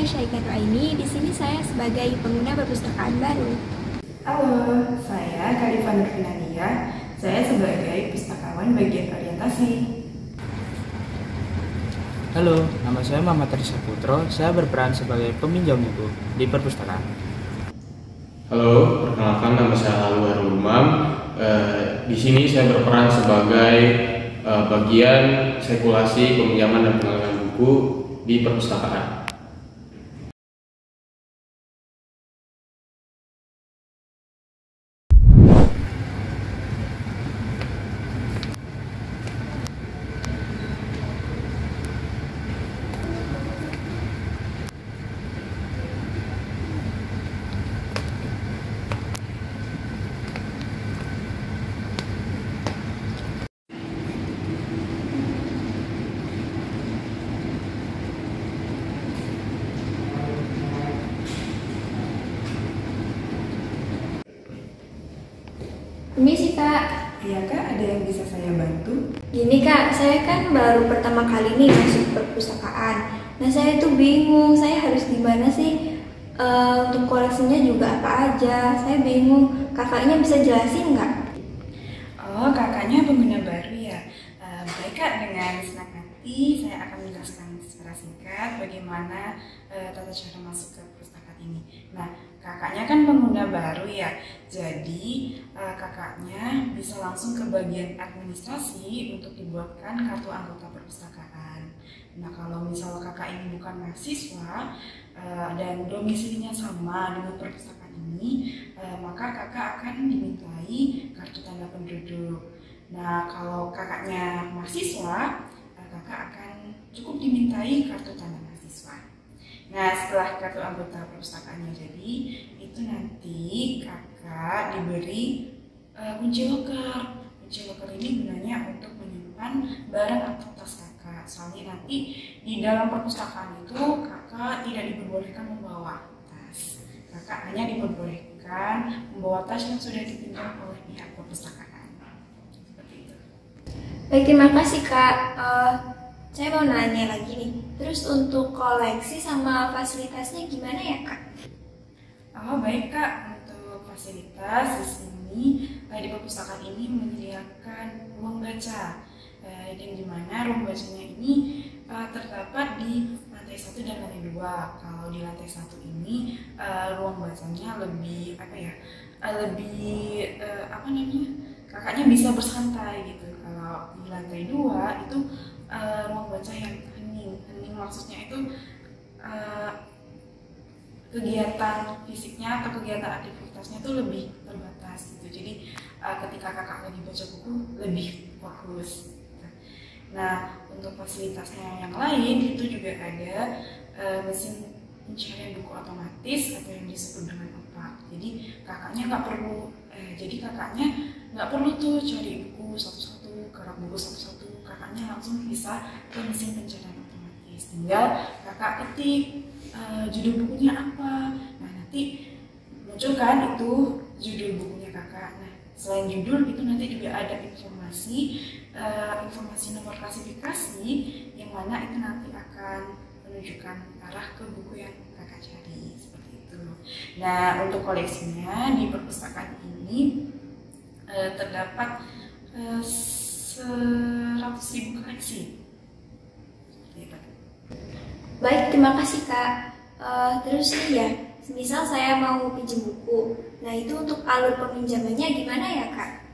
Aisyah Ika Nuraini. Di sini saya sebagai pengguna perpustakaan baru. Halo, saya Karifa Nurfinania. Saya sebagai pustakawan bagian orientasi. Halo, nama saya Muhammad Rizal Putro. Saya berperan sebagai peminjam buku di perpustakaan. Halo, perkenalkan nama saya Alwar Umam. Di sini saya berperan sebagai bagian sirkulasi peminjaman dan penggalangan buku di perpustakaan. Permisi Kak. Iya Kak, ada yang bisa saya bantu? Gini Kak, saya kan baru pertama kali nih masuk perpustakaan. Nah saya tuh bingung, saya harus gimana sih? Untuk koleksinya juga apa aja? Saya bingung. Kakaknya bisa jelasin nggak? Oh, kakaknya pengguna baru ya. Baik Kak, dengan senang hati saya akan menjelaskan secara singkat bagaimana tata cara masuk ke perpustakaan ini. Nah, kakaknya kan pengguna baru ya, jadi kakaknya bisa langsung ke bagian administrasi untuk dibuatkan kartu anggota perpustakaan. Nah, kalau misal kakak ini bukan mahasiswa dan domisilinya sama dengan perpustakaan ini, maka kakak akan dimintai kartu tanda penduduk. Nah, kalau kakaknya mahasiswa, kakak akan cukup dimintai kartu tanda mahasiswa. Nah, setelah kartu anggota perpustakaannya jadi, itu nanti kakak diberi kunci loker. Kunci loker ini gunanya untuk menyimpan barang atau tas kakak. Soalnya nanti di dalam perpustakaan itu kakak tidak diperbolehkan membawa tas. Kakak hanya diperbolehkan membawa tas yang sudah dipinjam oleh pihak perpustakaan. Seperti itu. Baik, terima kasih Kak. Saya mau nanya lagi nih. Terus untuk koleksi sama fasilitasnya gimana ya Kak? Oh baik Kak, untuk fasilitas di sini di perpustakaan ini menyediakan ruang baca, dan di mana ruang bacanya ini terdapat di lantai 1 dan lantai 2. Kalau di lantai 1 ini ruang bacanya lebih kakaknya bisa bersantai gitu. Kalau di lantai 2 itu ruang baca yang hening maksudnya itu kegiatan fisiknya atau kegiatan aktivitasnya itu lebih terbatas gitu. Jadi ketika kakak lagi baca buku lebih fokus. Nah, untuk fasilitasnya yang lain itu juga ada mesin pencarian buku otomatis atau yang disebut dengan OPA. Jadi kakaknya nggak perlu tuh cari buku satu-satu, kerak buku satu-satu. Kakaknya langsung bisa ke mesin pencarian otomatis. Tinggal kakak ketik judul bukunya apa. Nah, nanti muncul kan itu judul bukunya kakak. Nah, selain judul itu nanti juga ada informasi nomor klasifikasi yang mana itu nanti akan menunjukkan arah ke buku yang kakak cari, seperti itu. Nah, untuk koleksinya di perpustakaan ini terdapat 100.000 koleksi. Baik, terima kasih Kak. Terus nih ya, misal saya mau pinjam buku. Nah itu untuk alur peminjamannya gimana ya Kak?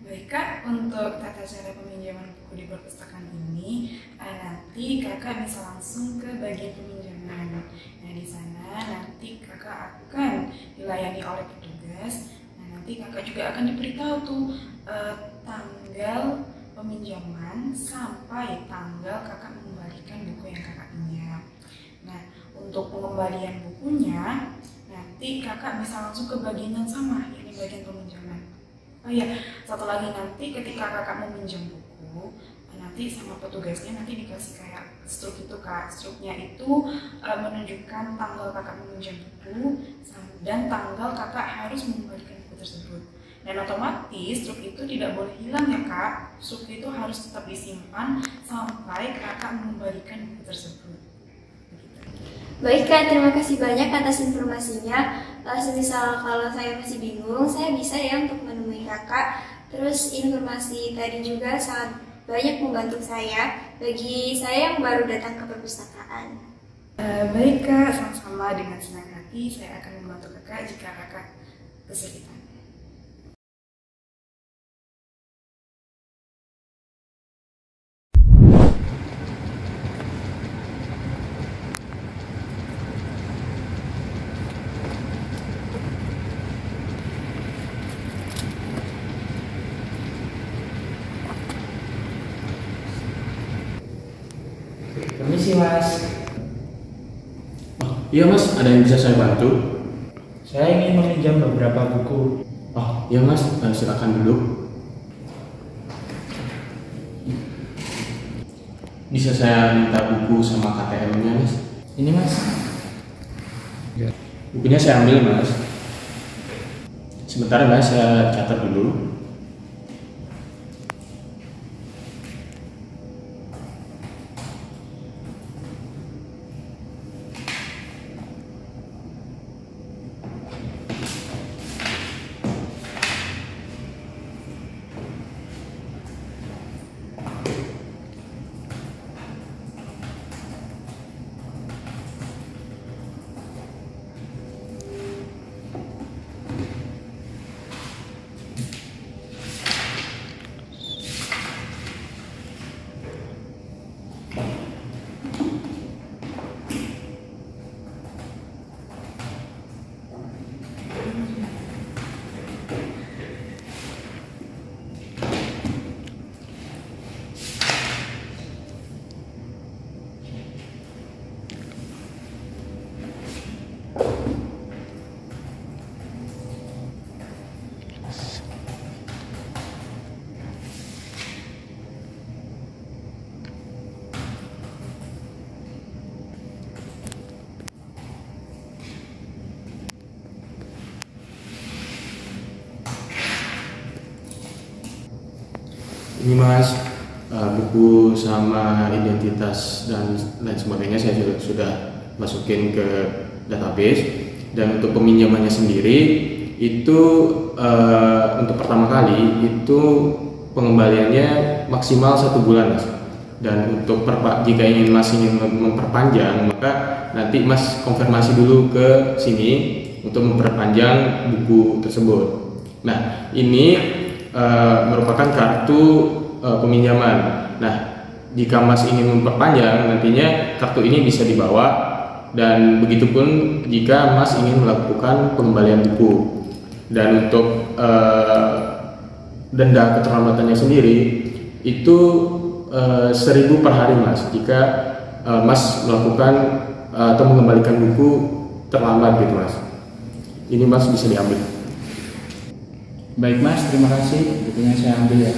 Baik Kak, untuk tata cara peminjaman buku di perpustakaan ini nanti kakak bisa langsung ke bagian peminjaman. Nah di sana nanti kakak akan dilayani oleh petugas. Nah nanti kakak juga akan diberitahu tuh tanggal peminjaman sampai tanggal kakak mengembalikan buku yang kakak pinjam. Nah untuk pengembalian bukunya nanti kakak bisa langsung ke bagian yang sama, ini bagian peminjaman. Oh iya, satu lagi, nanti ketika kakak mau minjam buku, nanti sama petugasnya nanti dikasih kayak struk itu Kak. Struknya itu menunjukkan tanggal kakak meminjam buku dan tanggal kakak harus mengembalikan buku tersebut. Dan otomatis struk itu tidak boleh hilang ya Kak. Struk itu harus tetap disimpan sampai kakak mengembalikan buku tersebut. Begitu. Baik Kak, terima kasih banyak atas informasinya. Semisal kalau saya masih bingung, saya bisa ya untuk menemui Kakak. Terus informasi tadi juga sangat banyak membantu saya bagi saya yang baru datang ke perpustakaan. Baik Kak, sama-sama, dengan senang hati saya akan membantu Kakak jika Kakak kesulitan. Permisi Mas, Oh, iya Mas, ada yang bisa saya bantu? saya ingin meminjam beberapa buku. Oh, iya Mas, silakan duduk. Bisa saya minta buku sama KTM-nya Mas? Ini Mas. Bukunya saya ambil Mas. Sebentar Mas, saya catat dulu. Ini Mas, buku sama identitas dan lain sebagainya saya sudah masukin ke database. Dan untuk peminjamannya sendiri itu untuk pertama kali itu pengembaliannya maksimal 1 bulan Mas. Dan untuk jika Mas ingin memperpanjang, maka nanti Mas konfirmasi dulu ke sini untuk memperpanjang buku tersebut. Nah, ini merupakan kartu peminjaman. Nah, jika Mas ingin memperpanjang, nantinya kartu ini bisa dibawa, dan begitupun jika Mas ingin melakukan pengembalian buku. Dan untuk denda keterlambatannya sendiri itu 1.000 per hari Mas, jika Mas melakukan atau mengembalikan buku terlambat gitu Mas. Ini Mas bisa diambil. Baik Mas, terima kasih. Bukunya saya ambil ya.